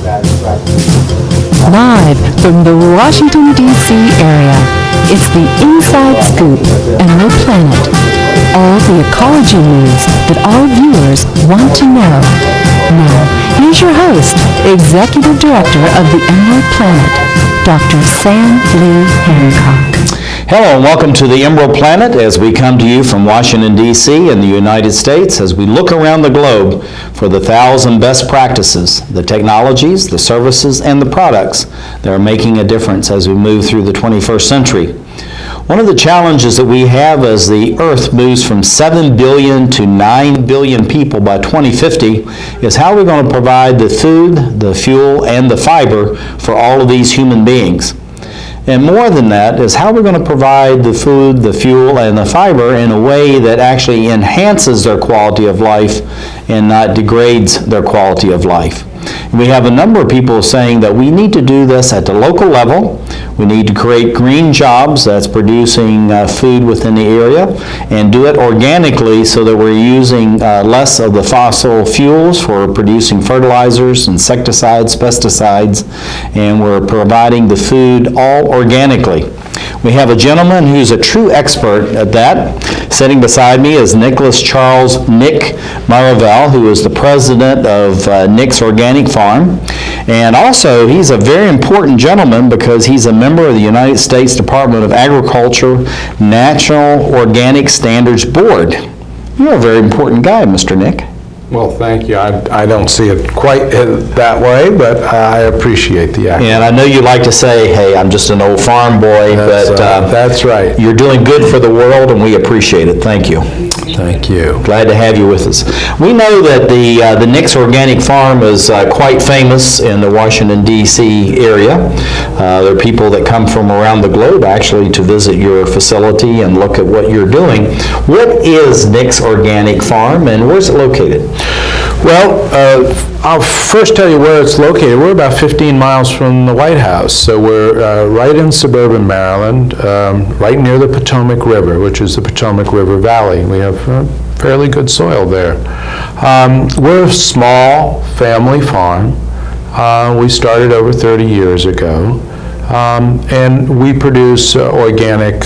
Live from the Washington, D.C. area, it's the Inside Scoop, Emerald Planet. All the ecology news that our viewers want to know. Now, here's your host, Executive Director of the Emerald Planet, Dr. Sam Lee Hancock. Hello and welcome to the Emerald Planet as we come to you from Washington, D.C. in the United States as we look around the globe for the 1,000 best practices, the technologies, the services, and the products that are making a difference as we move through the 21st century. One of the challenges that we have as the Earth moves from 7 billion to 9 billion people by 2050 is how we're going to provide the food, the fuel, and the fiber for all of these human beings. And more than that is how we're going to provide the food, the fuel, and the fiber in a way that actually enhances their quality of life and not degrades their quality of life. And we have a number of people saying that we need to do this at the local level. We need to create green jobs that's producing food within the area and do it organically so that we're using less of the fossil fuels for producing fertilizers, insecticides, pesticides, and we're providing the food all organically. We have a gentleman who's a true expert at that. Sitting beside me is Nicholas Charles Nick Maravel, who is the president of Nick's Organic Farm. And also, he's a very important gentleman because he's a member of the United States Department of Agriculture National Organic Standards Board. You're a very important guy, Mr. Nick. Well, thank you. I don't see it quite that way, but I appreciate the act. And I know you like to say, hey, I'm just an old farm boy, that's right. You're doing good for the world, and we appreciate it. Thank you. Thank you. Glad to have you with us. We know that the Nick's Organic Farm is quite famous in the Washington, D.C. area. There are people that come from around the globe, actually, to visit your facility and look at what you're doing. What is Nick's Organic Farm, and where's it located? Well, I'll first tell you where it's located. We're about 15 miles from the White House, so we're right in suburban Maryland, right near the Potomac River, which is the Potomac River Valley. We have fairly good soil there. We're a small family farm. We started over 30 years ago, and we produce organic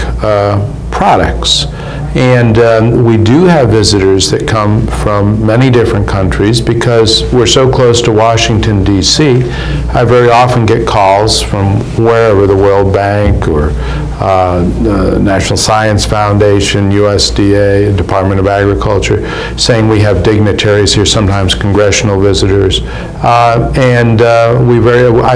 products. And we do have visitors that come from many different countries because we're so close to Washington, D.C. I very often get calls from wherever, the World Bank or National Science Foundation, USDA, Department of Agriculture, saying we have dignitaries here, sometimes congressional visitors. I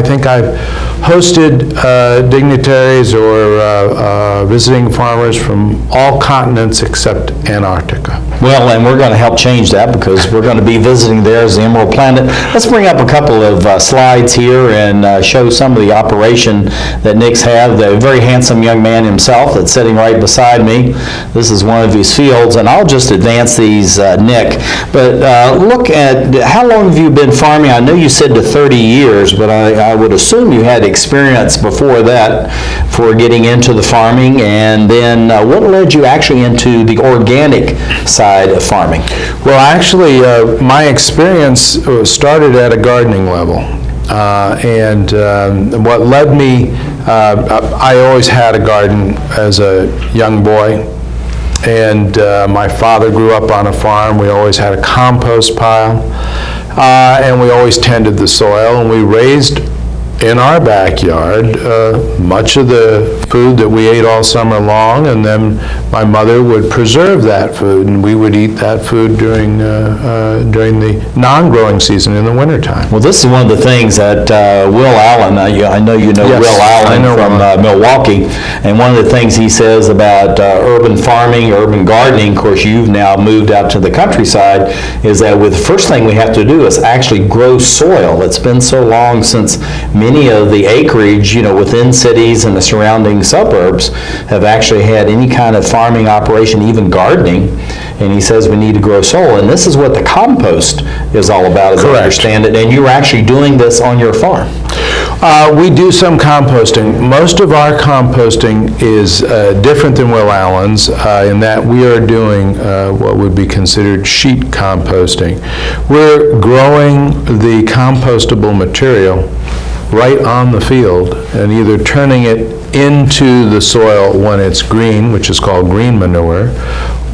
think I've hosted dignitaries or visiting farmers from all continents except Antarctica. Well, and we're going to help change that because we're going to be visiting there as the Emerald Planet. Let's bring up a couple of slides here and show some of the operation that Nick's had. The very handsome young man himself that's sitting right beside me. This is one of his fields, and I'll just advance these, Nick. But look at, how long have you been farming? I know you said to 30 years, but I would assume you had experience before that for getting into the farming, and then what led you actually into the organic side of farming? Well, actually, my experience started at a gardening level. What led me, I always had a garden as a young boy, and my father grew up on a farm. We always had a compost pile, and we always tended the soil, and we raised in our backyard much of the food that we ate all summer long, and then my mother would preserve that food, and we would eat that food during the non-growing season in the wintertime. Well, this is one of the things that Will Allen, I know you know, yes, Will Allen from Milwaukee, and one of the things he says about urban farming, urban gardening, of course you've now moved out to the countryside, is that the first thing we have to do is actually grow soil. It's been so long since many of the acreage, within cities and the surrounding suburbs have actually had any kind of farming operation, even gardening. And he says we need to grow soil. And this is what the compost is all about, as I understand it. And you're actually doing this on your farm. We do some composting. Most of our composting is different than Will Allen's in that we are doing what would be considered sheet composting. We're growing the compostable material right on the field and either turning it into the soil when it's green, which is called green manure,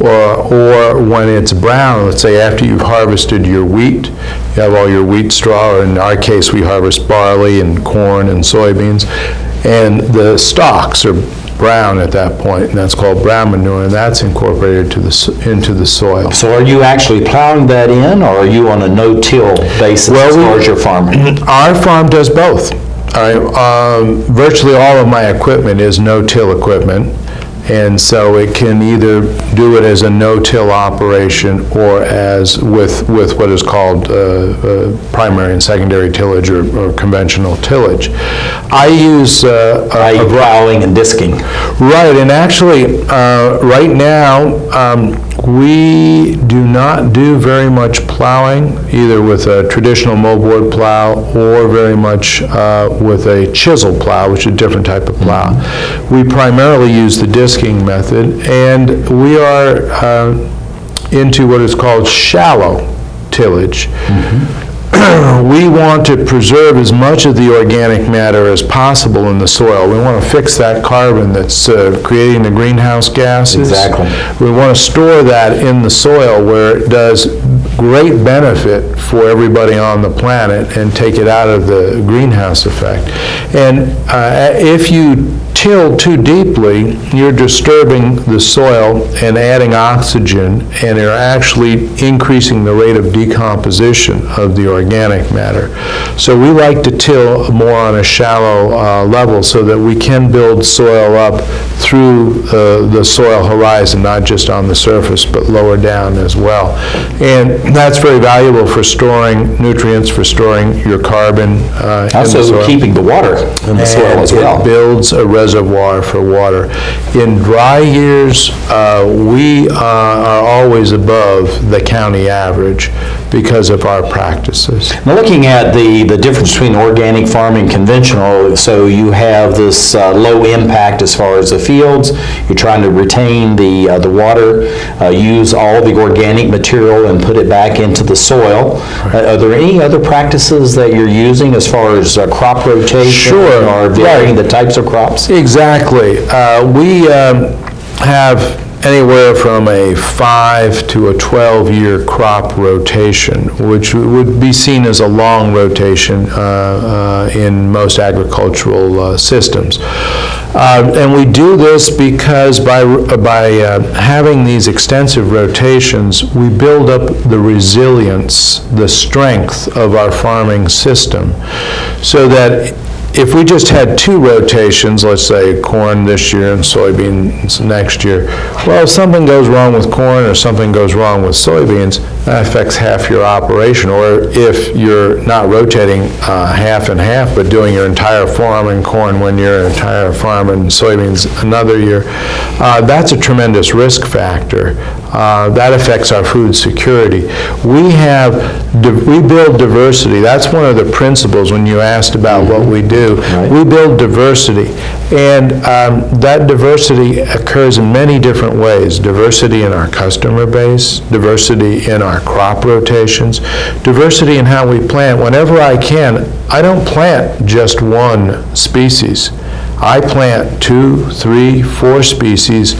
or when it's brown, let's say after you've harvested your wheat, you have all your wheat straw, or in our case we harvest barley and corn and soybeans, and the stalks are brown at that point, and that's called brown manure, and that's incorporated into the soil. So are you actually plowing that in, or are you on a no-till basis as far as your farming? Our farm does both. Virtually all of my equipment is no-till equipment, and so it can either do it as a no-till operation or as with what is called primary and secondary tillage or conventional tillage. I use plowing and disking. Right, and actually right now we do not do very much plowing, either with a traditional moldboard plow or very much with a chisel plow, which is a different type of plow. We primarily use the disking method, and we are into what is called shallow tillage. We want to preserve as much of the organic matter as possible in the soil. We want to fix that carbon that's creating the greenhouse gases. Exactly. We want to store that in the soil where it does great benefit for everybody on the planet and take it out of the greenhouse effect. And if you till too deeply, you're disturbing the soil and adding oxygen, and you're actually increasing the rate of decomposition of the organic matter. So we like to till more on a shallow level so that we can build soil up through the soil horizon, not just on the surface, but lower down as well. And that's very valuable for storing nutrients, for storing your carbon in the soil. Keeping the water in the soil as well. It builds a reservoir for water. In dry years, we are always above the county average because of our practices. Now, looking at the difference between organic farming and conventional, so you have this low impact as far as the fields, you're trying to retain the water, use all the organic material and put it back into the soil. Are there any other practices that you're using as far as crop rotation or varying the types of crops? Exactly. We have anywhere from a 5 to a 12-year crop rotation, which would be seen as a long rotation in most agricultural systems. And we do this because by having these extensive rotations, we build up the resilience, the strength of our farming system, so that if we just had 2 rotations, let's say corn this year and soybeans next year, well, if something goes wrong with corn or something goes wrong with soybeans, that affects half your operation. Or if you're not rotating half and half, but doing your entire farm in corn one year, entire farm in soybeans another year, that's a tremendous risk factor. That affects our food security. We build diversity. That's one of the principles when you asked about what we do. Right. We build diversity, and that diversity occurs in many different ways. Diversity in our customer base, diversity in our crop rotations, diversity in how we plant. Whenever I can, I don't plant just one species. I plant 2, 3, 4 species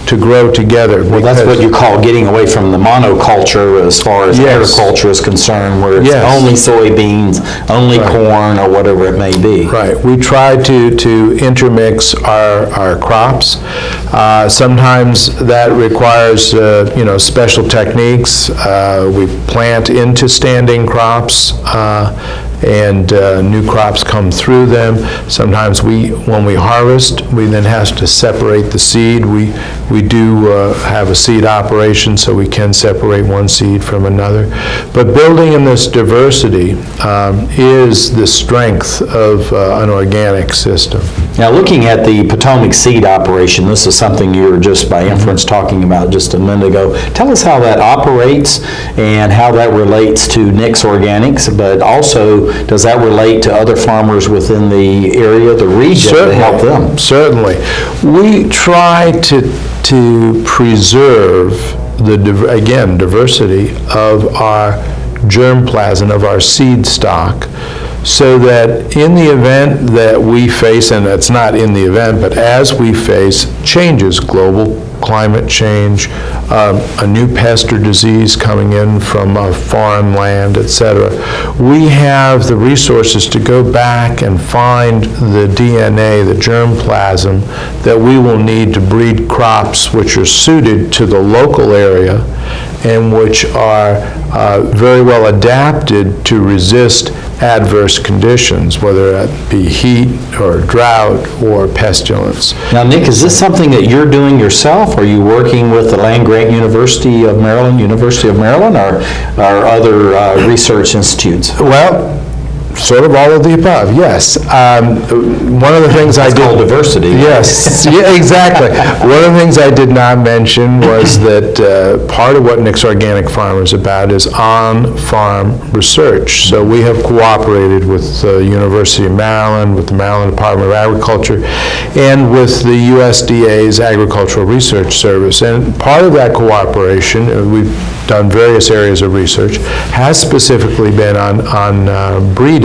to grow together. Well, that's what you call getting away from the monoculture as far as agriculture is concerned, where it's only soybeans, only corn, or whatever it may be. Right. We try to intermix our crops. Sometimes that requires special techniques. We plant into standing crops, and new crops come through them. Sometimes when we harvest, we then have to separate the seed. We do have a seed operation, so we can separate one seed from another. But building in this diversity is the strength of an organic system. Now, looking at the Potomac seed operation, this is something you were just by inference talking about just a minute ago. Tell us how that operates and how that relates to Nick's Organics, but also does that relate to other farmers within the area, the region, to help them? Certainly. We try to preserve the diversity of our germplasm, of our seed stock, so that in the event that we face, and it's not in the event, but as we face changes, global climate change, a new pest or disease coming in from a foreign land, etc., we have the resources to go back and find the DNA, the germplasm, that we will need to breed crops which are suited to the local area and which are very well adapted to resist adverse conditions, whether that be heat or drought or pestilence. Now, Nick, is this something that you're doing yourself? Are you working with the Land-Grant University of Maryland, or other research institutes? Well, sort of all of the above, yes. One of the things That's called diversity. Yes, yeah, exactly. One of the things I did not mention was that part of what Nick's Organic Farm is about is on-farm research. So we have cooperated with the University of Maryland, with the Maryland Department of Agriculture, and with the USDA's Agricultural Research Service. And part of that cooperation, we've done various areas of research, has specifically been on breeding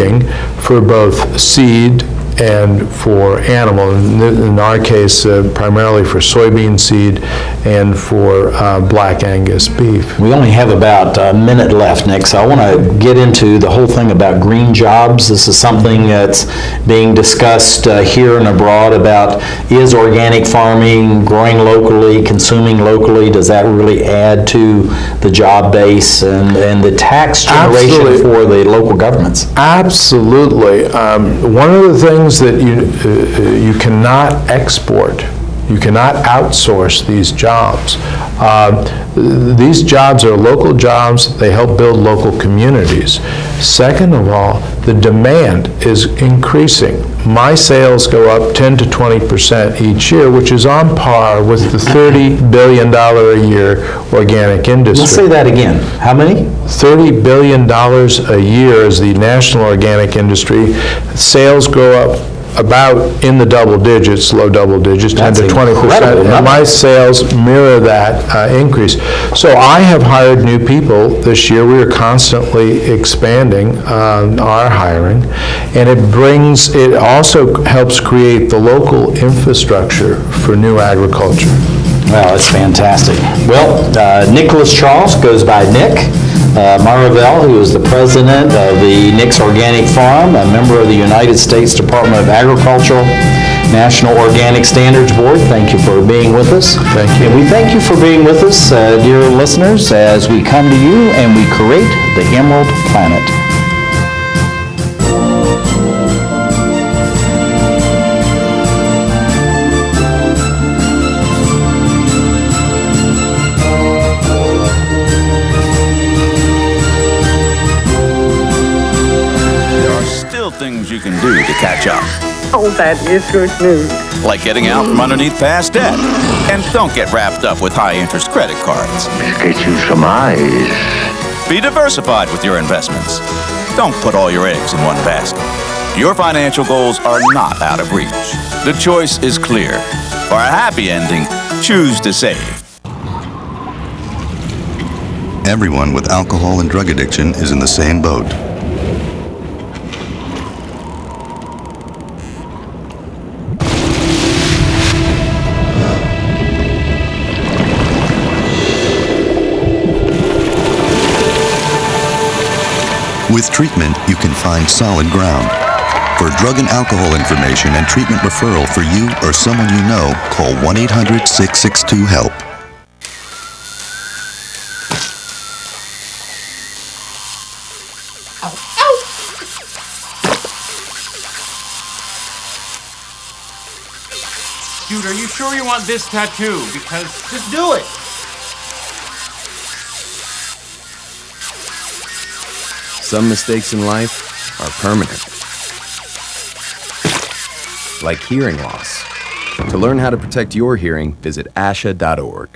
for both seed and for animal, in our case primarily for soybean seed and for Black Angus beef. We only have about a minute left, Nick, so I want to get into the whole thing about green jobs. This is something that's being discussed here and abroad about, is organic farming, growing locally, consuming locally, does that really add to the job base and the tax generation Absolutely. for the local governments? Absolutely. One of the things that you cannot export, you cannot outsource these jobs. These jobs are local jobs. They help build local communities. Second of all, the demand is increasing. My sales go up 10 to 20% each year, which is on par with the $30 billion a year organic industry. Let's say that again. How many? $30 billion a year is the national organic industry. Sales go up about in the double digits, low double digits, 10 to 20%, and my sales mirror that increase. So I have hired new people this year. We are constantly expanding our hiring, and it also helps create the local infrastructure for new agriculture. Wow, that's fantastic. Well, Nicholas Charles goes by Nick Maravel, who is the president of the Nick's Organic Farm, a member of the United States Department of Agriculture National Organic Standards Board. Thank you for being with us. Thank you. And we thank you for being with us, dear listeners, as we come to you and we create the Emerald Planet. Things you can do to catch up. Oh, that is good news. Like getting out from underneath past debt. And don't get wrapped up with high-interest credit cards. Get you some eyes. Be diversified with your investments. Don't put all your eggs in one basket. Your financial goals are not out of reach. The choice is clear. For a happy ending, choose to save. Everyone with alcohol and drug addiction is in the same boat. With treatment, you can find solid ground. For drug and alcohol information and treatment referral for you or someone you know, call 1-800-662-HELP. Dude, are you sure you want this tattoo? Because just do it. Some mistakes in life are permanent. like hearing loss. To learn how to protect your hearing, visit ASHA.org.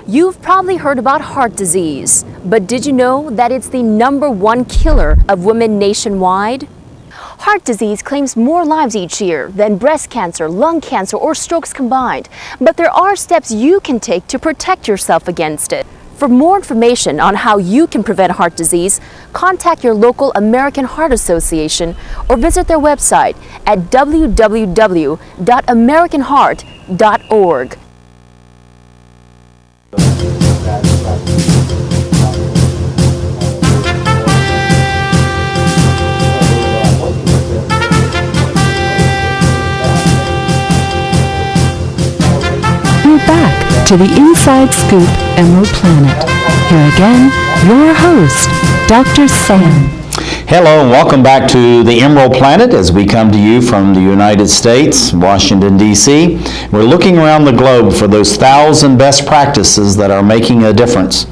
You've probably heard about heart disease, but did you know that it's the #1 killer of women nationwide? Heart disease claims more lives each year than breast cancer, lung cancer, or strokes combined. But there are steps you can take to protect yourself against it. For more information on how you can prevent heart disease, contact your local American Heart Association or visit their website at www.americanheart.org. We're back to the Inside Scoop Emerald Planet. Here again, your host, Dr. Sam. Hello and welcome back to the Emerald Planet as we come to you from the United States, Washington, D.C. We're looking around the globe for those 1,000 best practices that are making a difference.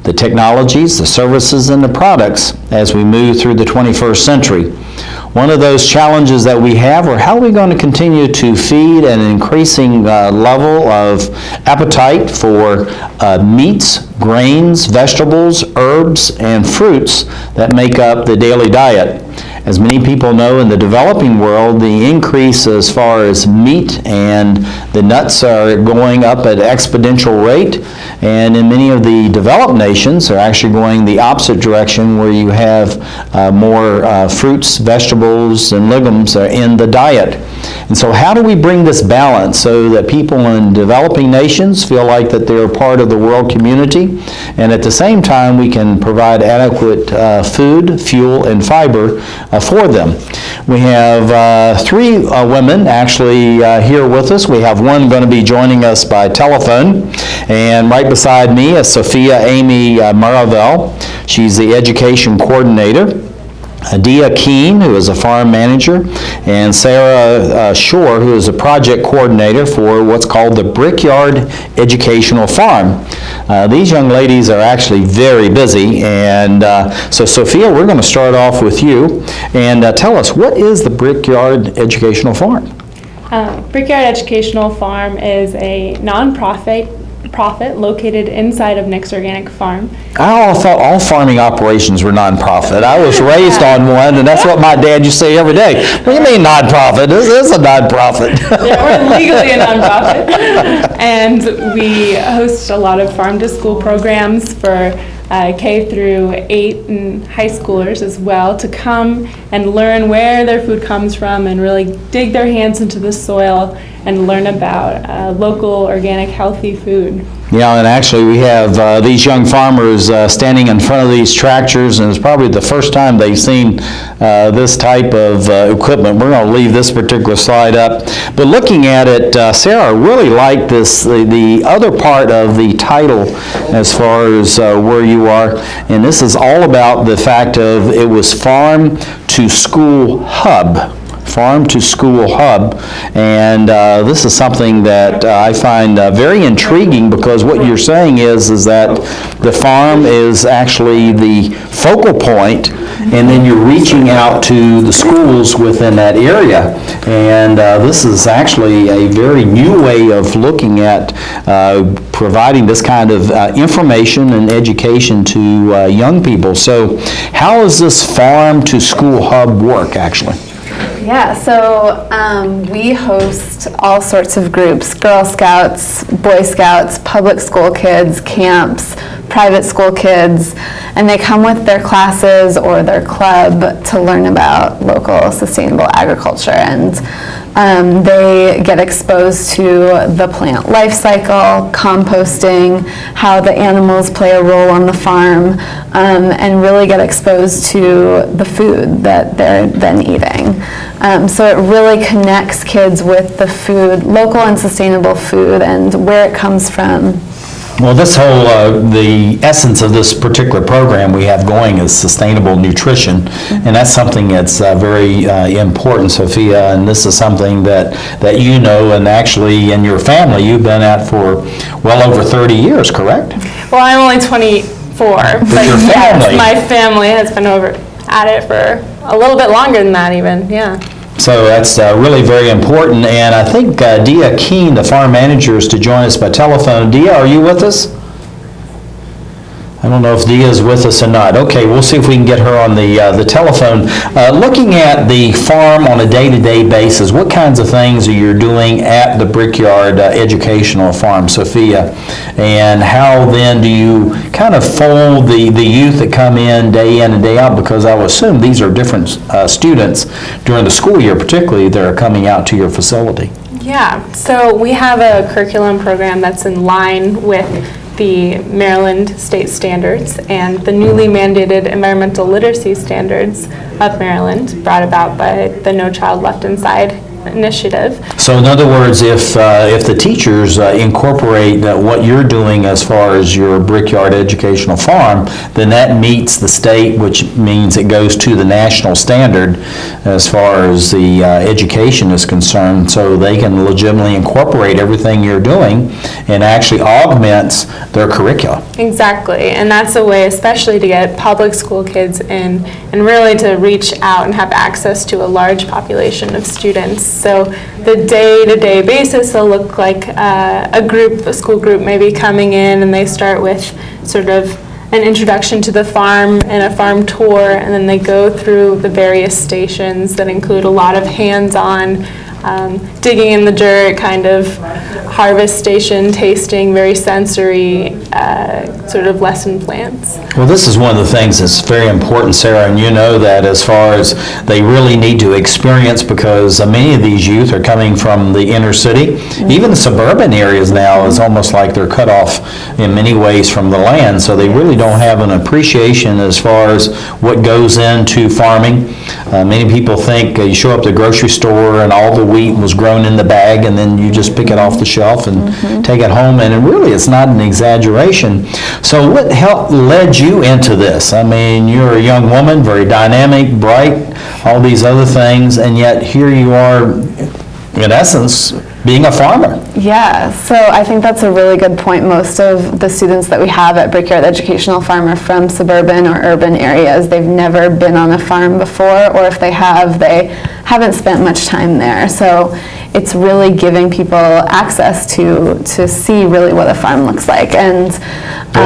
The technologies, the services, and the products as we move through the 21st century. One of those challenges that we have are how are we going to continue to feed an increasing level of appetite for meats, grains, vegetables, herbs, and fruits that make up the daily diet. As many people know, in the developing world, the increase as far as meat and the nuts are going up at exponential rate, and in many of the developed nations are actually going the opposite direction, where you have more fruits, vegetables, and legumes are in the diet. And so how do we bring this balance so that people in developing nations feel like that they're part of the world community, and at the same time we can provide adequate food, fuel, and fiber for them? We have 3 women actually here with us. We have one going to be joining us by telephone, and right beside me is Sophia Amy Maravel. She's the education coordinator. Dia Keene, who is a farm manager, and Sarah Shore, who is a project coordinator for what's called the Brickyard Educational Farm. These young ladies are actually very busy, and so Sophia, we're going to start off with you, and tell us, what is the Brickyard Educational Farm? Brickyard Educational Farm is a non-profit located inside of Nick's Organic Farm. I thought all farming operations were non-profit. I was raised on one, and that's what my dad used to say every day. What do you mean non-profit? This is a non-profit. Yeah, we're legally a non-profit. And we host a lot of farm-to-school programs for K through 8 and high schoolers as well, to come and learn where their food comes from and really dig their hands into the soil and learn about local, organic, healthy food. Yeah, and actually we have these young farmers standing in front of these tractors, and it's probably the first time they've seen this type of equipment. We're going to leave this particular slide up. But looking at it, Sarah, I really like this, the other part of the title as far as where you are, and this is all about the fact of it was Farm to School Hub. Farm to School Hub, and this is something that I find very intriguing, because what you're saying is that the farm is actually the focal point, and then you're reaching out to the schools within that area, and this is actually a very new way of looking at providing this kind of information and education to young people. So how does this Farm to School Hub work actually? Yeah, so we host all sorts of groups: Girl Scouts, Boy Scouts, public school kids, camps, private school kids, and they come with their classes or their club to learn about local sustainable agriculture, and they get exposed to the plant life cycle, composting, how the animals play a role on the farm, and really get exposed to the food that they're then eating. So it really connects kids with the food, local and sustainable food, and where it comes from. Well, this whole, the essence of this particular program we have going is sustainable nutrition, and that's something that's very important, Sophia, and this is something that you know, and actually in your family you've been at for well over 30 years, correct? Well, I'm only 24, but your family. Yes, my family has been over at it for a little bit longer than that even, yeah. So that's really very important, and I think Dia Keene, the farm manager, is to join us by telephone. Dia, are you with us? I don't know if Dia is with us or not. Okay, we'll see if we can get her on the telephone. Looking at the farm on a day-to-day basis, what kinds of things are you doing at the Brickyard Educational Farm, Sophia? And how then do you kind of fold the youth that come in and day out? Because I would assume these are different students during the school year, particularly, that are coming out to your facility. Yeah, so we have a curriculum program that's in line with the Maryland state standards and the newly mandated environmental literacy standards of Maryland, brought about by the No Child Left Inside initiative. So in other words, if the teachers incorporate what you're doing as far as your Brickyard Educational Farm, then that meets the state, which means it goes to the national standard as far as the education is concerned, so they can legitimately incorporate everything you're doing and actually augments their curricula. Exactly, and that's a way especially to get public school kids in and really to reach out and have access to a large population of students. So the day-to-day basis will look like a school group maybe coming in, and they start with sort of an introduction to the farm and a farm tour, and then they go through the various stations that include a lot of hands-on digging in the dirt, kind of harvest station tasting, very sensory sort of lesson plans. Well, this is one of the things that's very important, Sarah, and you know that as far as they really need to experience, because many of these youth are coming from the inner city. Even the suburban areas now is almost like they're cut off in many ways from the land, so they really don't have an appreciation as far as what goes into farming. Many people think you show up to the grocery store and all the wheat was grown in the bag, and then you just pick it off the shelf and take it home, and really it's not an exaggeration. So what led you into this? I mean, you're a young woman, very dynamic, bright, all these other things, and yet here you are, in essence, being a farmer. Yeah, so I think that's a really good point. Most of the students that we have at Brickyard Educational Farm are from suburban or urban areas. They've never been on a farm before, or if they have, they haven't spent much time there. So it's really giving people access to see really what a farm looks like. And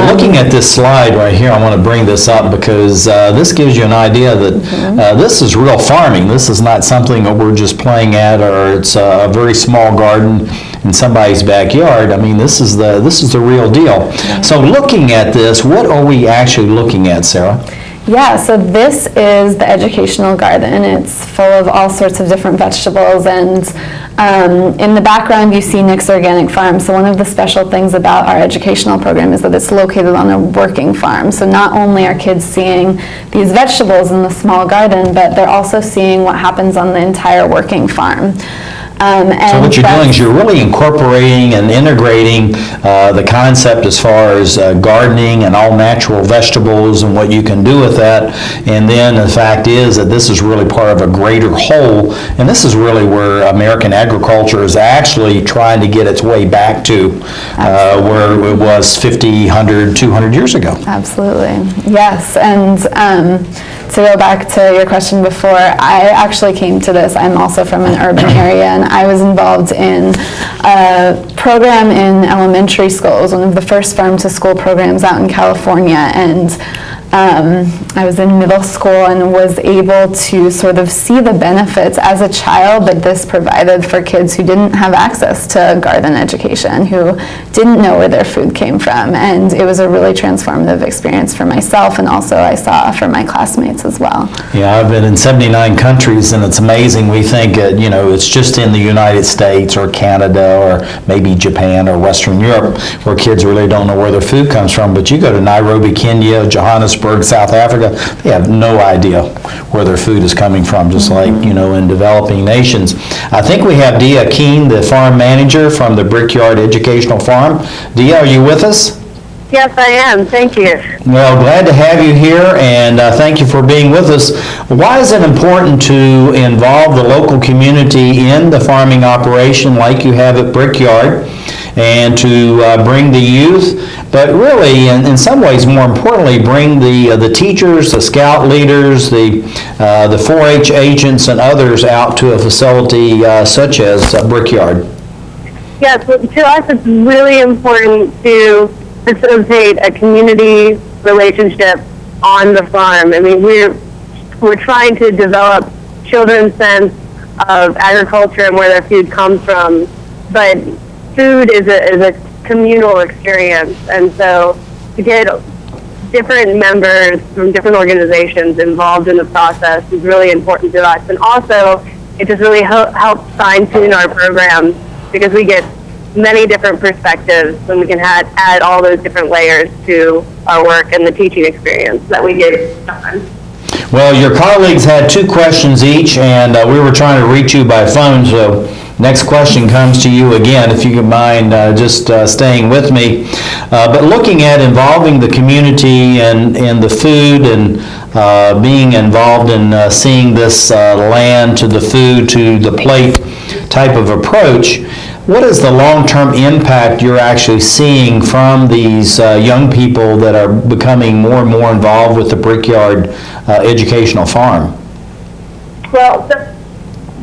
looking at this slide right here, I want to bring this up because this gives you an idea that this is real farming. This is not something that we're just playing at, or it's a very small garden in somebody's backyard. I mean, this is the real deal. So looking at this, what are we actually looking at, Sarah? Yeah, so this is the educational garden. It's full of all sorts of different vegetables, and in the background you see Nick's Organic Farm. So one of the special things about our educational program is that it's located on a working farm. So not only are kids seeing these vegetables in the small garden, but they're also seeing what happens on the entire working farm. So what you're doing is you're really incorporating and integrating the concept as far as gardening and all natural vegetables and what you can do with that. And then the fact is that this is really part of a greater whole, and this is really where American agriculture is actually trying to get its way back to where it was 50, 100, 200 years ago. Absolutely, yes. And to go back to your question before, I actually came to this. I'm also from an urban area, and I was involved in a program in elementary school. It was one of the first farm-to-school programs out in California, and I was in middle school and was able to sort of see the benefits as a child that this provided for kids who didn't have access to garden education, who didn't know where their food came from. And it was a really transformative experience for myself, and also I saw for my classmates as well. Yeah, I've been in 79 countries, and it's amazing. We think, you know, it's just in the United States or Canada or maybe Japan or Western Europe where kids really don't know where their food comes from. But you go to Nairobi, Kenya, Johannesburg, South Africa, they have no idea where their food is coming from, just like, you know, in developing nations. I think we have Dia Keene, the farm manager from the Brickyard Educational Farm. Dia, are you with us? Yes, I am. Thank you. Well, glad to have you here, and thank you for being with us. Why is it important to involve the local community in the farming operation like you have at Brickyard? and to bring the youth, but really, in some ways, more importantly, bring the teachers, the scout leaders, the 4-H agents, and others out to a facility such as Brickyard. Yes, to us it's really important to facilitate a community relationship on the farm. I mean, we're trying to develop children's sense of agriculture and where their food comes from, but food is a communal experience, and so to get different members from different organizations involved in the process is really important to us. And also, it just really helps fine-tune our programs because we get many different perspectives and we can add all those different layers to our work and the teaching experience that we get done. Well, your colleagues had 2 questions each, and we were trying to reach you by phone, so next question comes to you again, if you can mind just staying with me. But looking at involving the community and the food and being involved in seeing this land to the food to the plate type of approach, what is the long-term impact you're actually seeing from these young people that are becoming more and more involved with the Brickyard Educational Farm? Well,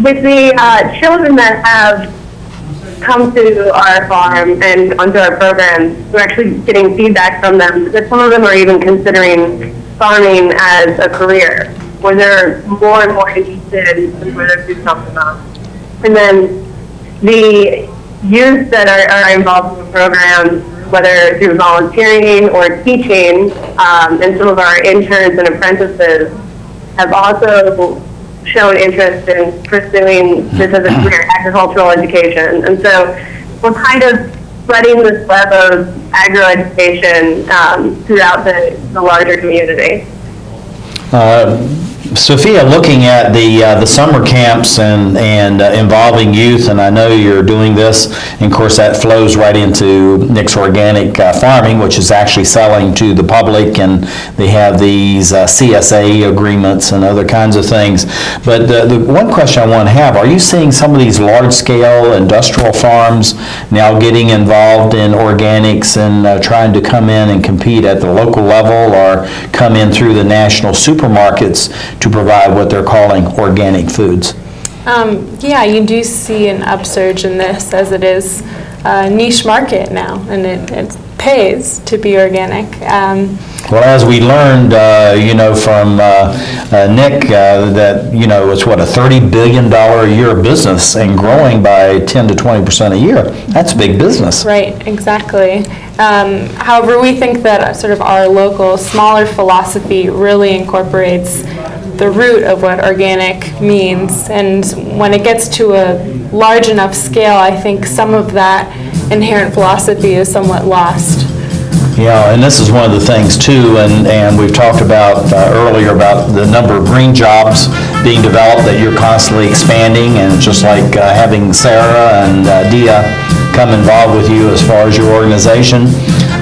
with the children that have come to our farm and onto our programs, we're actually getting feedback from them that some of them are even considering farming as a career, where they're more and more interested in where their food comes from. And then the youth that are involved in the program, whether through volunteering or teaching, and some of our interns and apprentices have also shown interest in pursuing this as a career, agricultural education. And so we're kind of spreading this web of agroeducation throughout the larger community. Sophia, looking at the summer camps and involving youth, and I know you're doing this, and of course that flows right into Nick's Organic Farming, which is actually selling to the public, and they have these CSA agreements and other kinds of things. But the one question I want to have, are you seeing some of these large-scale industrial farms now getting involved in organics and trying to come in and compete at the local level or come in through the national supermarkets to provide what they're calling organic foods? Yeah, you do see an upsurge in this, as it is a niche market now, and it pays to be organic. Well, as we learned, from Nick, that, it's what, a $30 billion a year business and growing by 10 to 20% a year. That's big business. Right, exactly. However, we think that sort of our local, smaller philosophy really incorporates the root of what organic means, and when it gets to a large enough scale, I think some of that inherent philosophy is somewhat lost. Yeah, and this is one of the things too, and we've talked about earlier about the number of green jobs being developed that you're constantly expanding, and just like having Sarah and Dia come involved with you as far as your organization,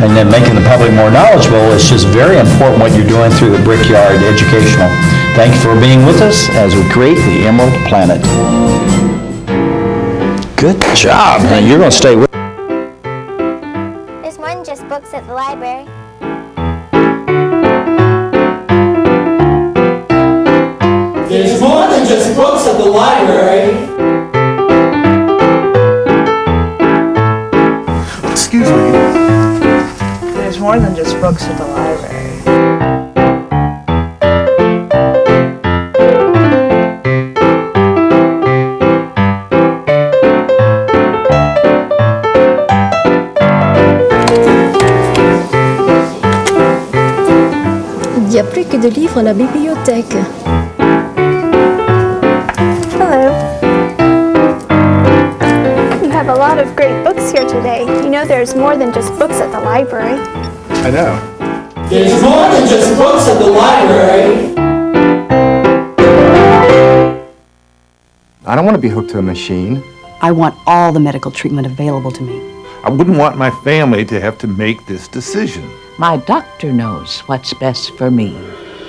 and then making the public more knowledgeable. It's just very important what you're doing through the Brickyard Educational. Thank you for being with us as we create the Emerald Planet. Good job. Now you're going to stay with There's more than just books at the library. There's more than just books at the library. Excuse me. There's more than just books at the library. Il y a plus que de livres à la bibliothèque. Hello. You have a lot of great books here today. You know there's more than just books at the library. I know. There's more than just books at the library. I don't want to be hooked to a machine. I want all the medical treatment available to me. I wouldn't want my family to have to make this decision. My doctor knows what's best for me.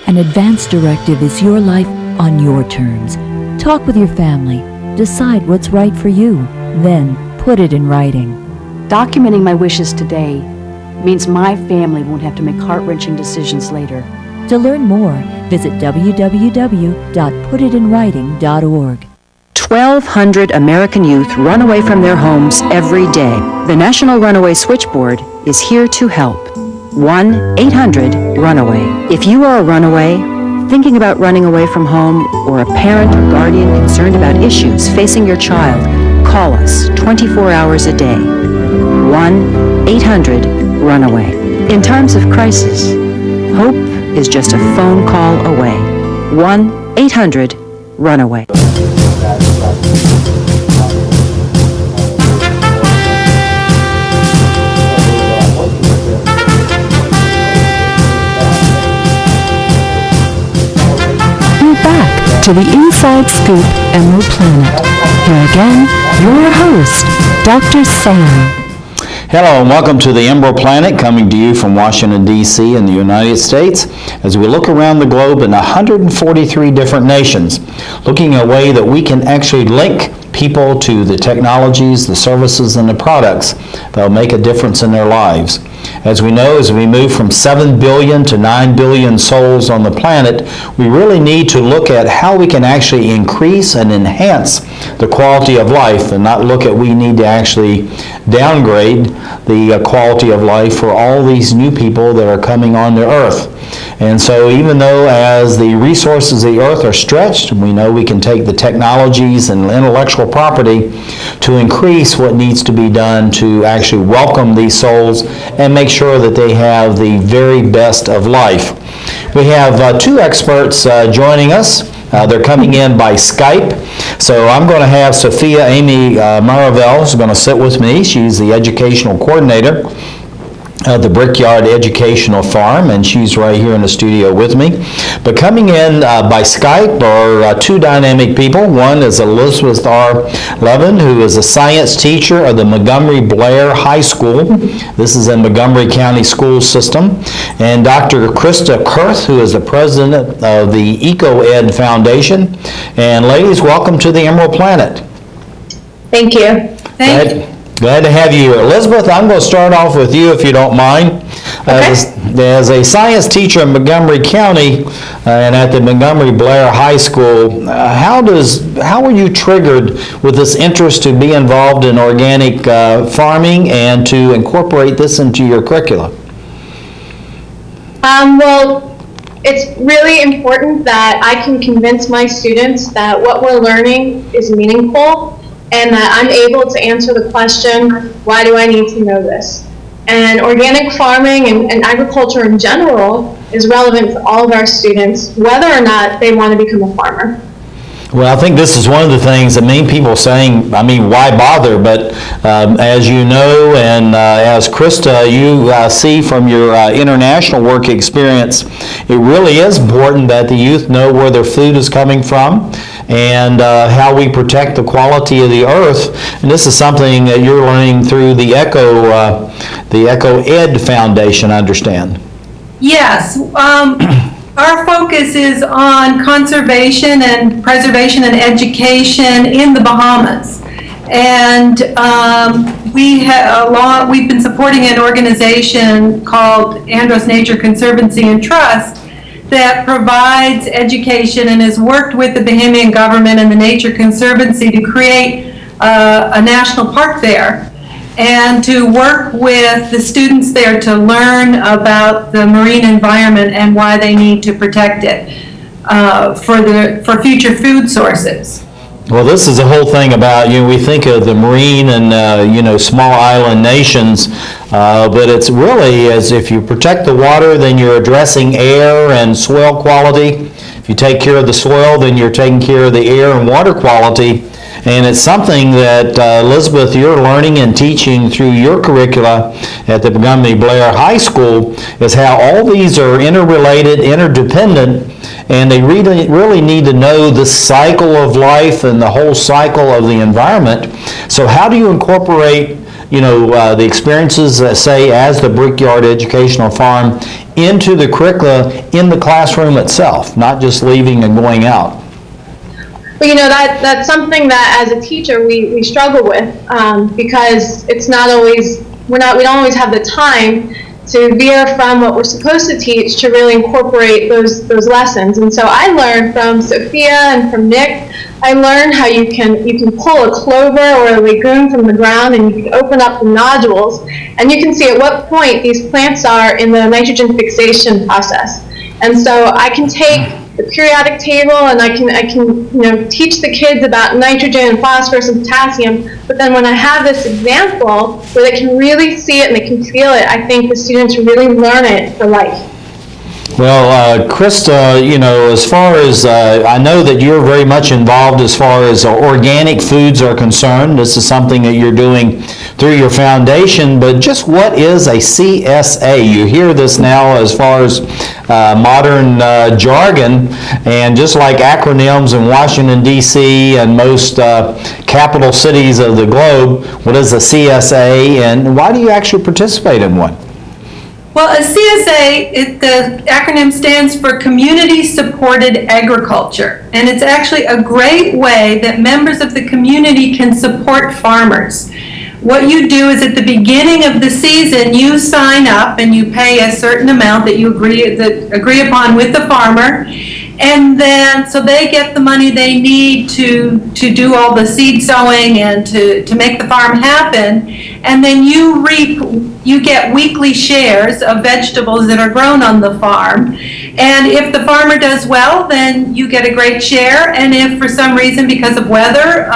An advance directive is your life on your terms. Talk with your family. Decide what's right for you. Then put it in writing. Documenting my wishes today means my family won't have to make heart-wrenching decisions later. To learn more, visit www.putitinwriting.org. 1,200 American youth run away from their homes every day. The National Runaway Switchboard is here to help. 1-800-RUNAWAY. If you are a runaway, thinking about running away from home, or a parent or guardian concerned about issues facing your child, call us 24 hours a day. 1-800-RUNAWAY. In times of crisis, hope is just a phone call away. 1-800-RUNAWAY. We're back to the Inside Scoop Emerald Planet. Here again, your host, Dr. Sam. Hello and welcome to the Emerald Planet, coming to you from Washington, D.C. in the United States as we look around the globe in 143 different nations, looking at a way that we can actually link people to the technologies, the services, and the products that will make a difference in their lives. As we know, as we move from 7 billion to 9 billion souls on the planet, we really need to look at how we can actually increase and enhance the quality of life and not look at we need to actually downgrade the quality of life for all these new people that are coming on the earth. And so even though as the resources of the earth are stretched, we know we can take the technologies and intellectual property to increase what needs to be done to actually welcome these souls and make sure that they have the very best of life. We have two experts joining us. They're coming in by Skype. So I'm going to have Sophia Amy Maravel who's going to sit with me. She's the educational coordinator of the Brickyard Educational Farm, and she's right here in the studio with me. But coming in by Skype are two dynamic people. One is Elizabeth R. Levin, who is a science teacher of the Montgomery Blair High School. This is in Montgomery County School System. And Dr. Krista Kurth, who is the president of the EcoEd Foundation. And ladies, welcome to the Emerald Planet. Thank you. Thank you. Glad to have you. Elizabeth, I'm going to start off with you if you don't mind. Okay. As a science teacher in Montgomery County and at the Montgomery Blair High School, how were you triggered with this interest to be involved in organic farming and to incorporate this into your curricula? Well, it's really important that I can convince my students that what we're learning is meaningful and that I'm able to answer the question, why do I need to know this? And organic farming and agriculture in general is relevant for all of our students, whether or not they want to become a farmer. Well, I think this is one of the things that many people are saying, I mean, why bother? But as you know, and as Krista, you see from your international work experience, it really is important that the youth know where their food is coming from and how we protect the quality of the earth. And this is something that you're learning through the EcoEd Foundation, I understand. Yes. Our focus is on conservation and preservation and education in the Bahamas. And we've been supporting an organization called Andros Nature Conservancy and Trust that provides education and has worked with the Bahamian government and the Nature Conservancy to create a national park there and to work with the students there to learn about the marine environment and why they need to protect it for future food sources. Well, this is the whole thing about, we think of the marine and, small island nations, but it's really as if you protect the water, then you're addressing air and soil quality. If you take care of the soil, then you're taking care of the air and water quality. And it's something that, Elizabeth, you're learning and teaching through your curricula at the Montgomery Blair High School, is how all these are interrelated, interdependent, and they really need to know the cycle of life and the whole cycle of the environment. So how do you incorporate, the experiences, say, as the Brickyard Educational Farm into the curricula in the classroom itself, not just leaving and going out? But that's something that as a teacher we struggle with because it's not always, we don't always have the time to veer from what we're supposed to teach to really incorporate those lessons. And so I learned from Sophia and from Nick, I learned how you can pull a clover or a legume from the ground and you can open up the nodules and you can see at what point these plants are in the nitrogen fixation process. And so I can take the periodic table and I can teach the kids about nitrogen and phosphorus and potassium, but then when I have this example where they can really see it and they can feel it, I think the students really learn it for life. Well, Krista, as far as, I know that you're very much involved as far as organic foods are concerned. This is something that you're doing through your foundation, but just what is a CSA? You hear this now as far as modern jargon, and just like acronyms in Washington, D.C. and most capital cities of the globe, what is a CSA and why do you actually participate in one? Well, a CSA, the acronym stands for Community Supported Agriculture, and it's actually a great way that members of the community can support farmers. What you do is at the beginning of the season, you sign up and you pay a certain amount that you agree upon with the farmer, and then so they get the money they need to do all the seed sowing and to make the farm happen, and then you get weekly shares of vegetables that are grown on the farm, and if the farmer does well, then you get a great share, and if for some reason because of weather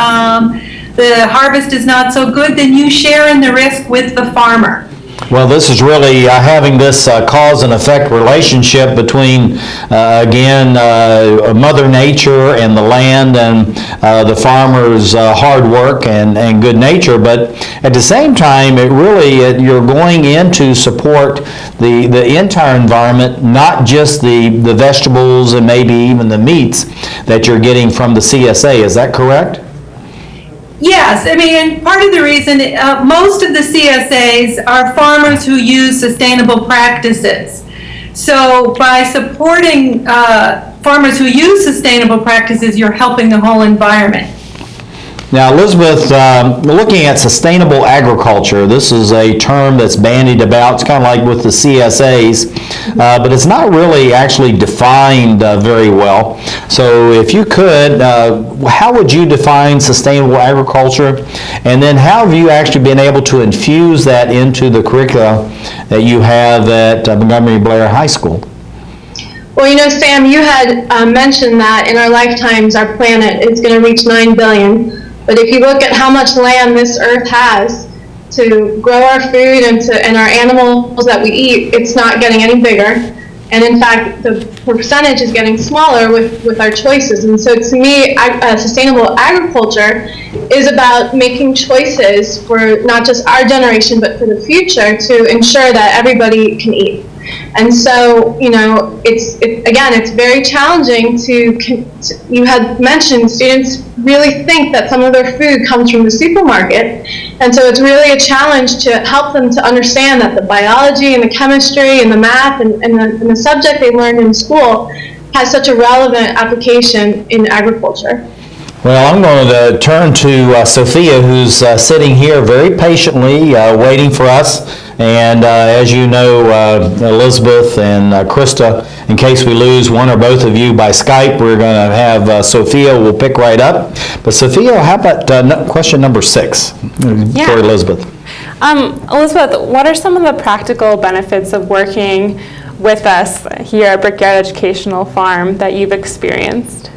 the harvest is not so good, then you share in the risk with the farmer. Well, this is really having this cause and effect relationship between, again, Mother Nature and the land and the farmer's hard work and good nature. But at the same time, you're going in to support the entire environment, not just the vegetables and maybe even the meats that you're getting from the CSA. Is that correct? Yes, I mean, part of the reason, most of the CSAs are farmers who use sustainable practices. So by supporting farmers who use sustainable practices, you're helping the whole environment. Now, Elizabeth, looking at sustainable agriculture, this is a term that's bandied about. It's kind of like with the CSAs, but it's not really actually defined very well. So if you could, how would you define sustainable agriculture? And then how have you actually been able to infuse that into the curricula that you have at Montgomery Blair High School? Well, Sam, you had mentioned that in our lifetimes, our planet is going to reach 9 billion. But if you look at how much land this earth has to grow our food and our animals that we eat, it's not getting any bigger. And in fact, the percentage is getting smaller with our choices. And so to me, sustainable agriculture is about making choices for not just our generation, but for the future to ensure that everybody can eat. And so, it's very challenging you had mentioned students really think that some of their food comes from the supermarket. And so it's really a challenge to help them to understand that the biology and the chemistry and the math and the subject they learned in school has such a relevant application in agriculture. Well, I'm going to turn to Sophia, who's sitting here very patiently waiting for us. And as you know, Elizabeth and Krista, in case we lose one or both of you by Skype, we're going to have Sophia will pick right up. But Sophia, how about question number 6 for Elizabeth? Elizabeth, what are some of the practical benefits of working with us here at Brickyard Educational Farm that you've experienced?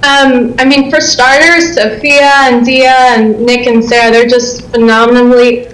I mean, for starters, Sophia and Dia and Nick and Sarah, they're just phenomenally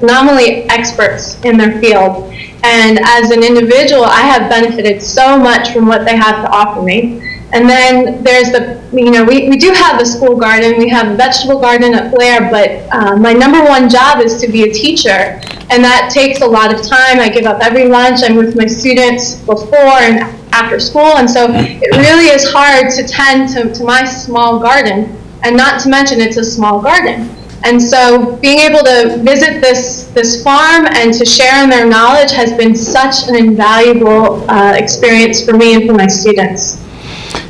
experts in their field. And as an individual, I have benefited so much from what they have to offer me. And then there's we do have a school garden. We have a vegetable garden at Blair, but my number one job is to be a teacher. And that takes a lot of time. I give up every lunch. I'm with my students before and after school. And so it really is hard to tend to my small garden. And not to mention it's a small garden. And so being able to visit this farm and to share in their knowledge has been such an invaluable experience for me and for my students.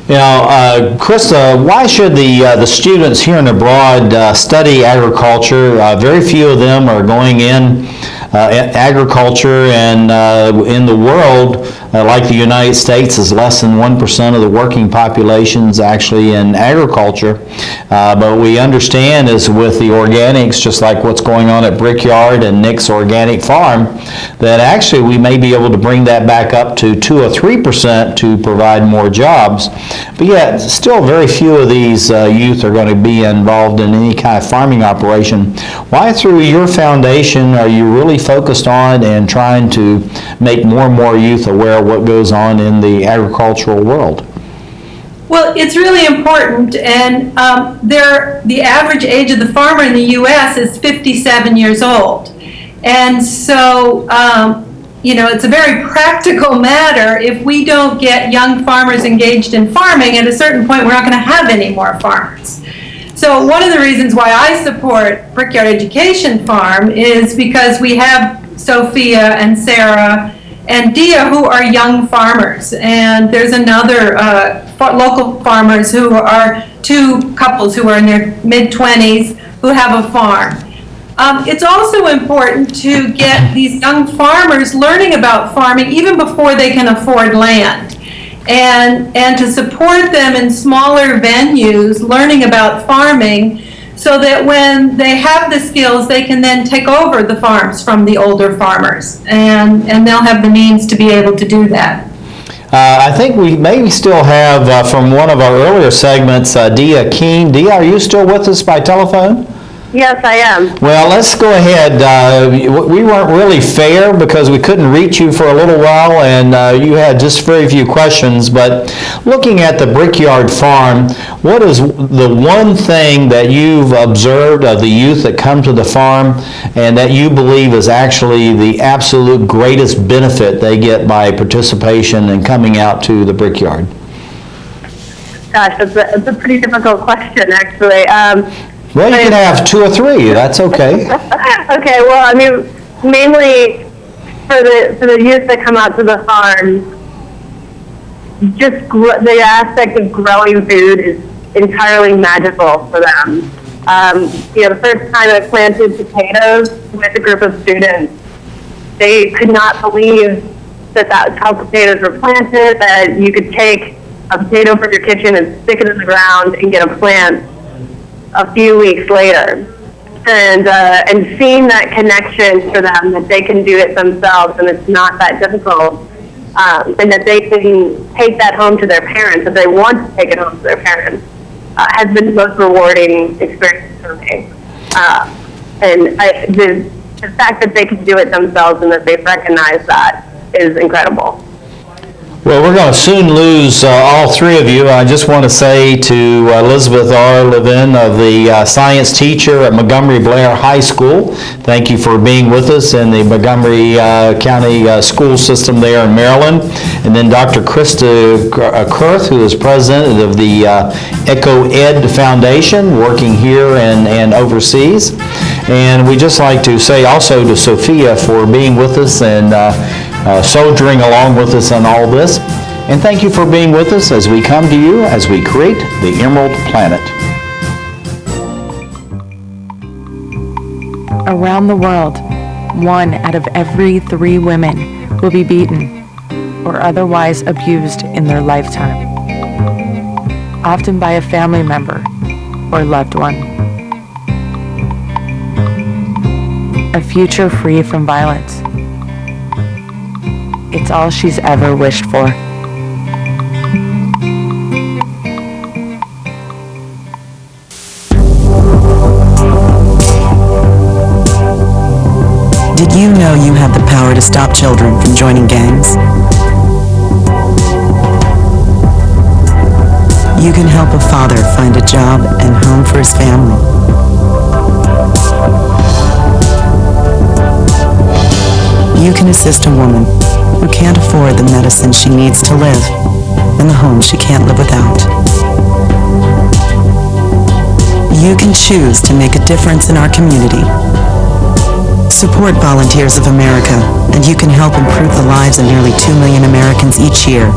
You know, Krista, why should the students here and abroad study agriculture? Very few of them are going in agriculture, and in the world, like the United States, is less than 1% of the working population's actually in agriculture. But we understand is with the organics, just like what's going on at Brickyard and Nick's Organic Farm, that actually we may be able to bring that back up to 2 or 3% to provide more jobs. But yet, still very few of these youth are going to be involved in any kind of farming operation. Why, through your foundation, are you really focused on and trying to make more and more youth aware of what goes on in the agricultural world? Well, it's really important, and the average age of the farmer in the U.S. is 57 years old. And so, you know, it's a very practical matter. If we don't get young farmers engaged in farming, at a certain point, we're not going to have any more farmers. So one of the reasons why I support Brickyard Education Farm is because we have Sophia and Sarah and Dia, who are young farmers. And there's another local farmers who are 2 couples who are in their mid-20s who have a farm. It's also important to get these young farmers learning about farming even before they can afford land. And to support them in smaller venues learning about farming so that when they have the skills, they can then take over the farms from the older farmers. And they'll have the means to be able to do that. I think we maybe still have, from one of our earlier segments, Dia Keene. Dia, are you still with us by telephone? Yes, I am. Well, let's go ahead. We weren't really fair because we couldn't reach you for a little while, and you had just very few questions. But looking at the Brickyard Farm, what is the one thing that you've observed of the youth that come to the farm and that you believe is actually the absolute greatest benefit they get by participation and coming out to the Brickyard? Gosh, that's a pretty difficult question, actually. Well, you can have 2 or 3. That's okay. Okay. Well, I mean, mainly for the youth that come out to the farm, just the aspect of growing food is entirely magical for them. You know, the first time I planted potatoes with a group of students, they could not believe that that's how potatoes were planted. That you could take a potato from your kitchen and stick it in the ground and get a plant a few weeks later, and seeing that connection for them, that they can do it themselves and it's not that difficult, and that they can take that home to their parents if they want to take it home to their parents, has been the most rewarding experience for me. And the fact that they can do it themselves and that they recognize that is incredible. Well, we're going to soon lose all 3 of you. I just want to say to Elizabeth R. Levin, of the science teacher at Montgomery Blair High School, thank you for being with us in the Montgomery County school system there in Maryland. And then Dr. Krista Kurth, who is president of the EcoEd Foundation, working here and overseas. And we'd just like to say also to Sophia for being with us and soldiering along with us on all this. And thank you for being with us as we come to you as we create the Emerald Planet. Around the world, 1 out of every 3 women will be beaten or otherwise abused in their lifetime, often by a family member or loved one. A future free from violence. It's all she's ever wished for. Did you know you have the power to stop children from joining gangs? You can help a father find a job and home for his family. You can assist a woman who can't afford the medicine she needs to live and the home she can't live without. You can choose to make a difference in our community. Support Volunteers of America, and you can help improve the lives of nearly 2 million Americans each year.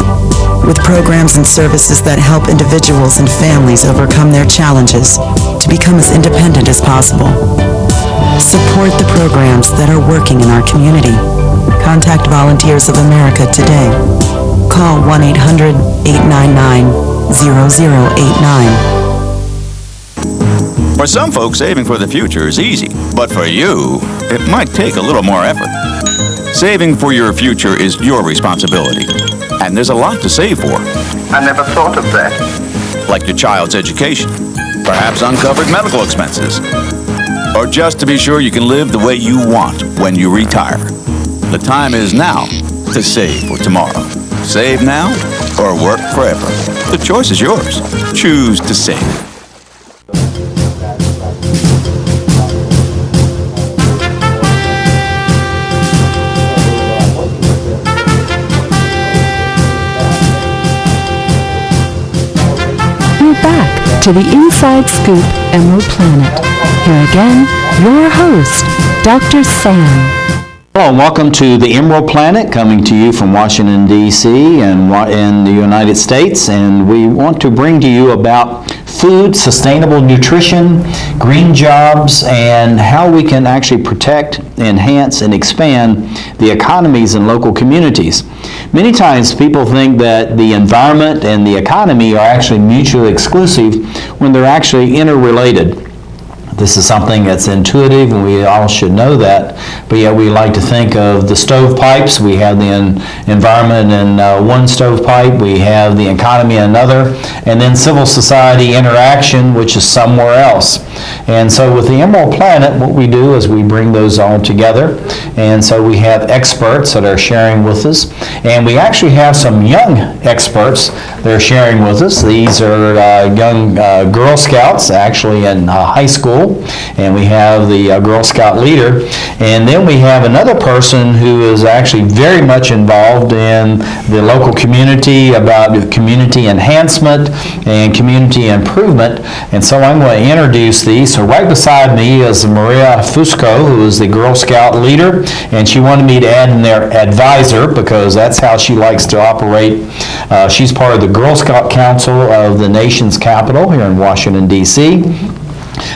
with programs and services that help individuals and families overcome their challenges to become as independent as possible. Support the programs that are working in our community. Contact Volunteers of America today. Call 1-800-899-0089. For some folks, saving for the future is easy, but for you, it might take a little more effort. Saving for your future is your responsibility, and there's a lot to save for. I never thought of that. Like your child's education, perhaps uncovered medical expenses, or just to be sure you can live the way you want when you retire. The time is now to save for tomorrow. Save now or work forever. The choice is yours. Choose to save. We're back to the Inside Scoop Emerald Planet. Here again, your host, Dr. Sam. Hello and welcome to the Emerald Planet, coming to you from Washington, D.C. and in the United States. And we want to bring to you about food, sustainable nutrition, green jobs, and how we can actually protect, enhance, and expand the economies in local communities. Many times people think that the environment and the economy are actually mutually exclusive when they're actually interrelated. This is something that's intuitive, and we all should know that, but yet we like to think of the stovepipes. We have the environment in one stovepipe, we have the economy in another, and then civil society interaction, which is somewhere else. And so with the Emerald Planet, what we do is we bring those all together, and so we have experts that are sharing with us, and we actually have some young experts that are sharing with us. These are young Girl Scouts, actually in high school, and we have the Girl Scout leader, and then we have another person who is actually very much involved in the local community about community enhancement and community improvement. And so I'm going to introduce these. So right beside me is Maria Fusco, who is the Girl Scout leader, and she wanted me to add in there advisor because that's how she likes to operate. She's part of the Girl Scout Council of the nation's capital here in Washington, D.C.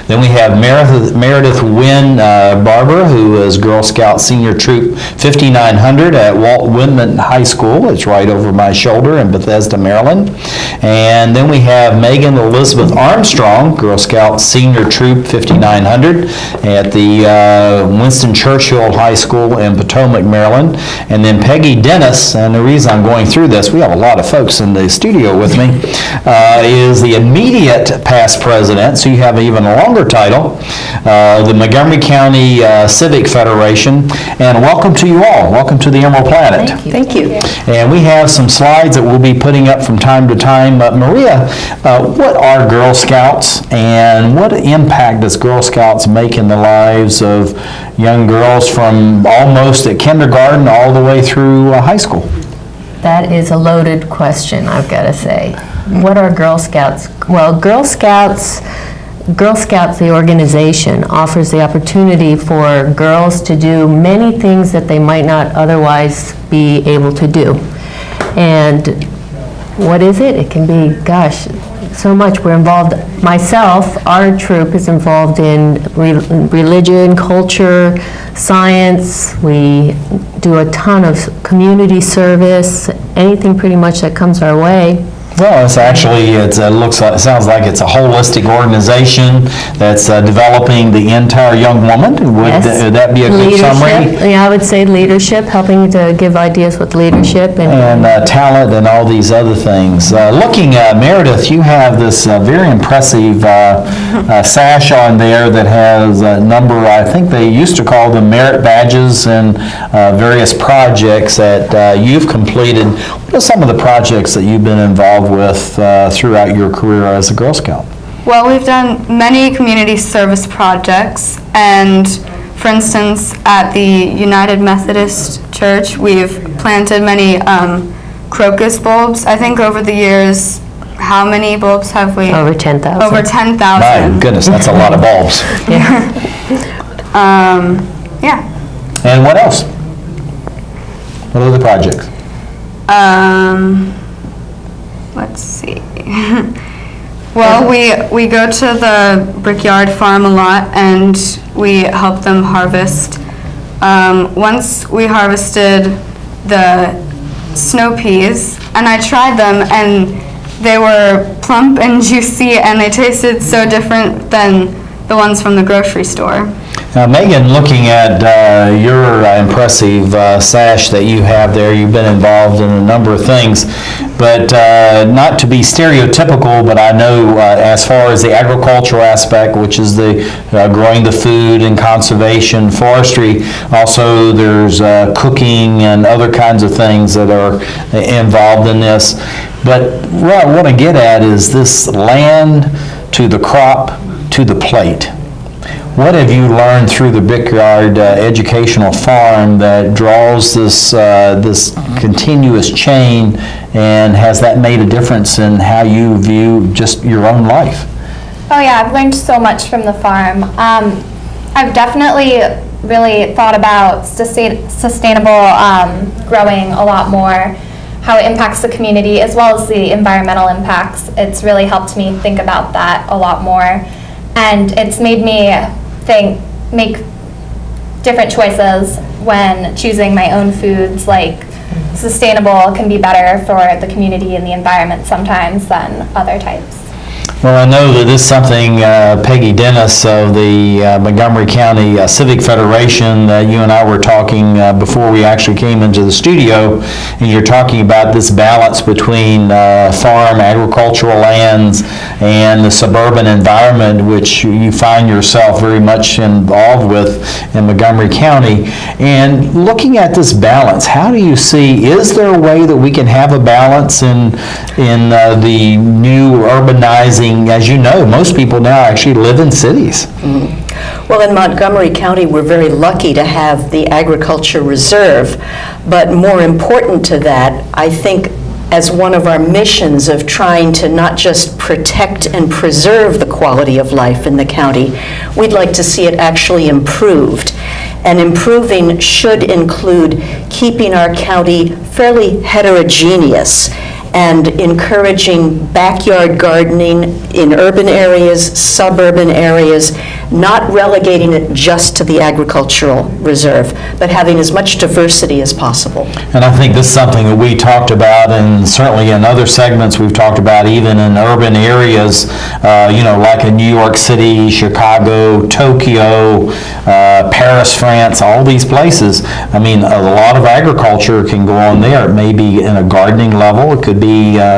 Then we have Meredith Wynn Barber, who is Girl Scout Senior Troop 5900 at Walt Whitman High School. It's right over my shoulder in Bethesda, Maryland. And then we have Megan Elizabeth Armstrong, Girl Scout Senior Troop 5900 at the Winston Churchill High School in Potomac, Maryland. And then Peggy Dennis, and the reason I'm going through this, we have a lot of folks in the studio with me, is the immediate past president, so you have even a longer title, the Montgomery County Civic Federation. And welcome to you all. Welcome to the Emerald Planet. Thank you. And we have some slides that we'll be putting up from time to time. Maria, what are Girl Scouts, and what impact does Girl Scouts make in the lives of young girls from almost at kindergarten all the way through high school? That is a loaded question, I've got to say. What are Girl Scouts? Well, Girl Scouts, the organization, offers the opportunity for girls to do many things that they might not otherwise be able to do. And what is it? It can be, gosh, so much. We're involved, myself, our troop is involved in religion, culture, science. We do a ton of community service, anything pretty much that comes our way. Well, it's actually, it sounds like it's a holistic organization that's developing the entire young woman. Would that be a good summary? Yeah, I would say leadership, helping to give ideas with leadership. And talent and all these other things. Looking at Meredith, you have this very impressive sash on there that has a number, I think they used to call them merit badges, and various projects that you've completed. What are some of the projects that you've been involved with throughout your career as a Girl Scout? Well, we've done many community service projects, and for instance, at the United Methodist Church, we've planted many crocus bulbs. I think over the years, how many bulbs have we? Over 10,000. Over 10,000. My goodness, that's a lot of bulbs. Yeah. Yeah. And what else? What other projects? Well, we go to the Brickyard farm a lot, and we help them harvest. Once we harvested the snow peas, and I tried them, and they were plump and juicy, and they tasted so different than the ones from the grocery store. Now, Megan, looking at your impressive sash that you have there, you've been involved in a number of things, but not to be stereotypical, but I know as far as the agricultural aspect, which is the growing the food and conservation, forestry, also there's cooking and other kinds of things that are involved in this. But what I want to get at is this land to the crop to the plate. What have you learned through the Brickyard Educational Farm that draws this this continuous chain, and has that made a difference in how you view just your own life? Oh yeah, I've learned so much from the farm. I've definitely really thought about sustainable growing a lot more, how it impacts the community as well as the environmental impacts. It's really helped me think about that a lot more, and it's made me make different choices when choosing my own foods. Like, sustainable can be better for the community and the environment sometimes than other types. Well, I know that this is something Peggy Dennis of the Montgomery County Civic Federation, you and I were talking before we actually came into the studio, and you're talking about this balance between farm, agricultural lands, and the suburban environment, which you find yourself very much involved with in Montgomery County. And looking at this balance, how do you see, is there a way that we can have a balance in the new urbanizing? As you know, most people now actually live in cities. Well, in Montgomery County, we're very lucky to have the Agriculture Reserve, but more important to that, I think, as one of our missions of trying to not just protect and preserve the quality of life in the county, we'd like to see it actually improved. And improving should include keeping our county fairly heterogeneous and encouraging backyard gardening in urban areas, suburban areas, not relegating it just to the agricultural reserve, but having as much diversity as possible. And I think this is something that we talked about, and certainly in other segments we've talked about, even in urban areas, you know, like in New York City, Chicago, Tokyo, Paris, France, all these places. I mean, a lot of agriculture can go on there. It may be in a gardening level, it could be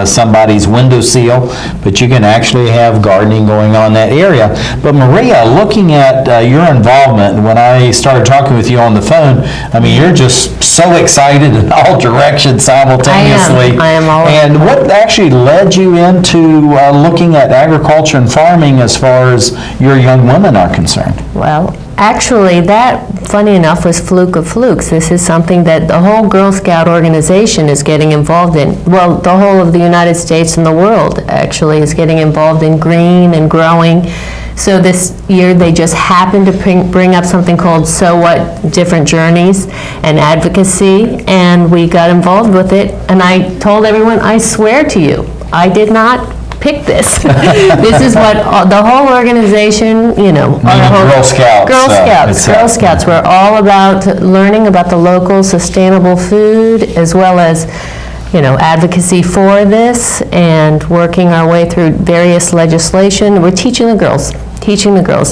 somebody's windowsill, but you can actually have gardening going on in that area. But Maria, looking at your involvement, when I started talking with you on the phone, I mean, you're just so excited in all directions simultaneously. I am all. And what actually led you into looking at agriculture and farming as far as your young women are concerned? Well, actually, that, funny enough, was fluke of flukes. This is something that the whole Girl Scout organization is getting involved in. Well, the whole of the United States and the world actually is getting involved in green and growing. So this year they just happened to bring up something called So What? Different Journeys and Advocacy, and we got involved with it. And I told everyone, I swear to you, I did not pick this. This is what the whole organization, you know, Girl Scouts. Girl Scouts. We're all about learning about the local sustainable food, as well as, you know, advocacy for this, and working our way through various legislation. We're teaching the girls,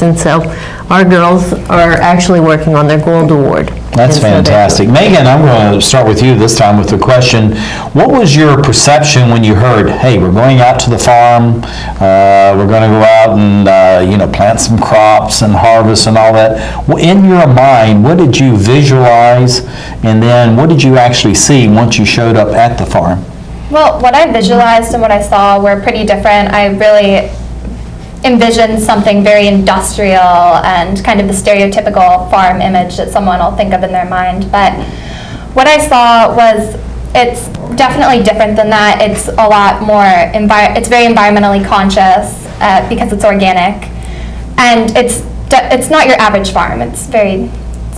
and so our girls are actually working on their Gold Award. That's fantastic. Megan, I'm going to start with you this time with the question. What was your perception when you heard, hey, we're going out to the farm, we're going to go out and you know, plant some crops and harvest and all that. In your mind, what did you visualize, and then what did you actually see once you showed up at the farm? Well, what I visualized and what I saw were pretty different. I really envisioned something very industrial and kind of the stereotypical farm image that someone will think of in their mind. But what I saw was, it's definitely different than that. It's a lot more, it's very environmentally conscious because it's organic. And it's not your average farm. It's very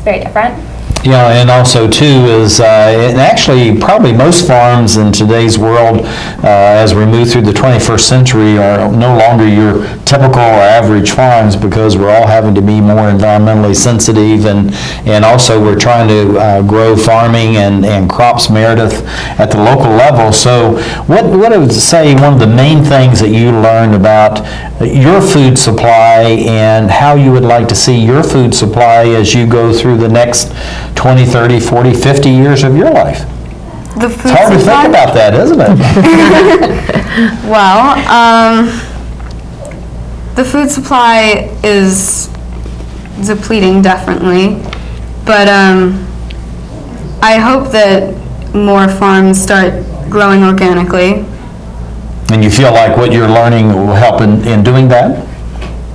different. Yeah, and also too is, and actually probably most farms in today's world, as we move through the 21st century, are no longer your typical or average farms, because we're all having to be more environmentally sensitive, and also we're trying to grow farming and crops, Meredith, at the local level. So what I would say one of the main things that you learned about your food supply and how you would like to see your food supply as you go through the next 20, 30, 40, 50 years of your life? The food it's hard to think about that, isn't it? Well, the food supply is depleting, definitely, but I hope that more farms start growing organically. And you feel like what you're learning will help in doing that?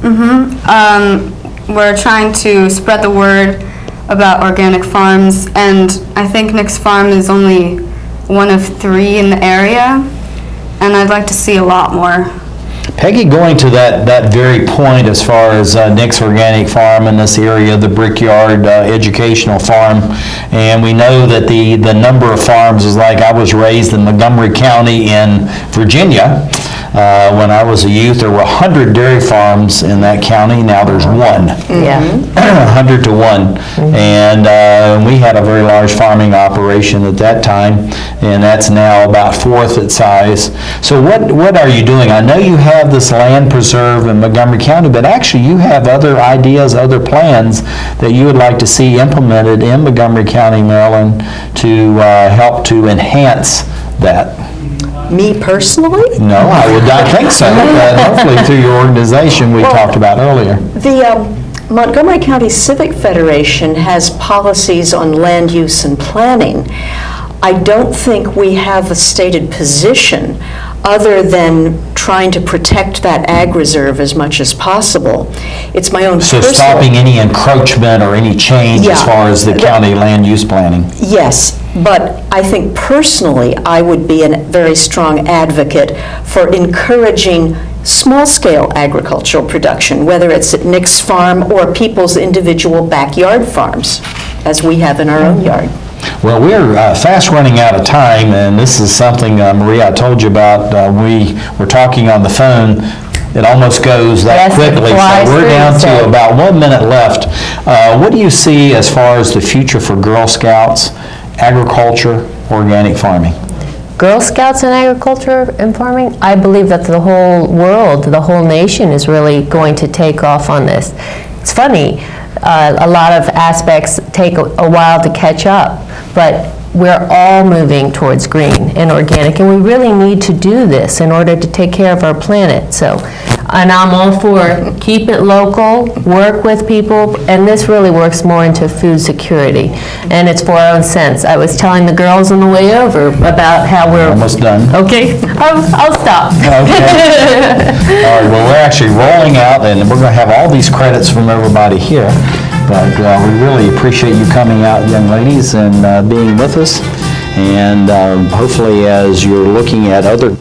Mm-hmm. We're trying to spread the word about organic farms, and I think Nick's Farm is only one of 3 in the area, and I'd like to see a lot more. Peggy, going to that very point as far as Nick's Organic Farm in this area, the Brickyard Educational Farm, and we know that the number of farms is like, I was raised in Montgomery County in Virginia. When I was a youth, there were 100 dairy farms in that county. Now there's 1. Yeah. 100 to 1. And we had a very large farming operation at that time, and that's now about 4th its size. So what are you doing? I know you have this land preserve in Montgomery County, but actually you have other ideas, other plans that you would like to see implemented in Montgomery County, Maryland, to help to enhance that. Me personally? No, I would not think so. Hopefully through your organization we talked about earlier. The Montgomery County Civic Federation has policies on land use and planning. I don't think we have a stated position other than trying to protect that ag reserve as much as possible. It's my own So personal... stopping any encroachment or any change as far as the county land use planning? Yes, but I think personally I would be a very strong advocate for encouraging small-scale agricultural production, whether it's at Nick's Farm or people's individual backyard farms, as we have in our own yard. Well, we're fast running out of time, and this is something, Maria, I told you about. We were talking on the phone. It almost goes that quickly. So we're down to about 1 minute left. What do you see as far as the future for Girl Scouts, agriculture, organic farming? Girl Scouts and agriculture and farming, I believe that the whole world, the whole nation is really going to take off on this. It's funny. A lot of aspects take a while to catch up, but we're all moving towards green and organic, and we really need to do this in order to take care of our planet. So, and I'm all for keep it local, work with people, and this really works more into food security, and it's for our own sense. I was telling the girls on the way over about how we're almost done. Okay, I'll stop. Okay. All right. Well, we're actually rolling out, and we're going to have all these credits from everybody here. But we really appreciate you coming out, young ladies, and being with us. And hopefully, as you're looking at other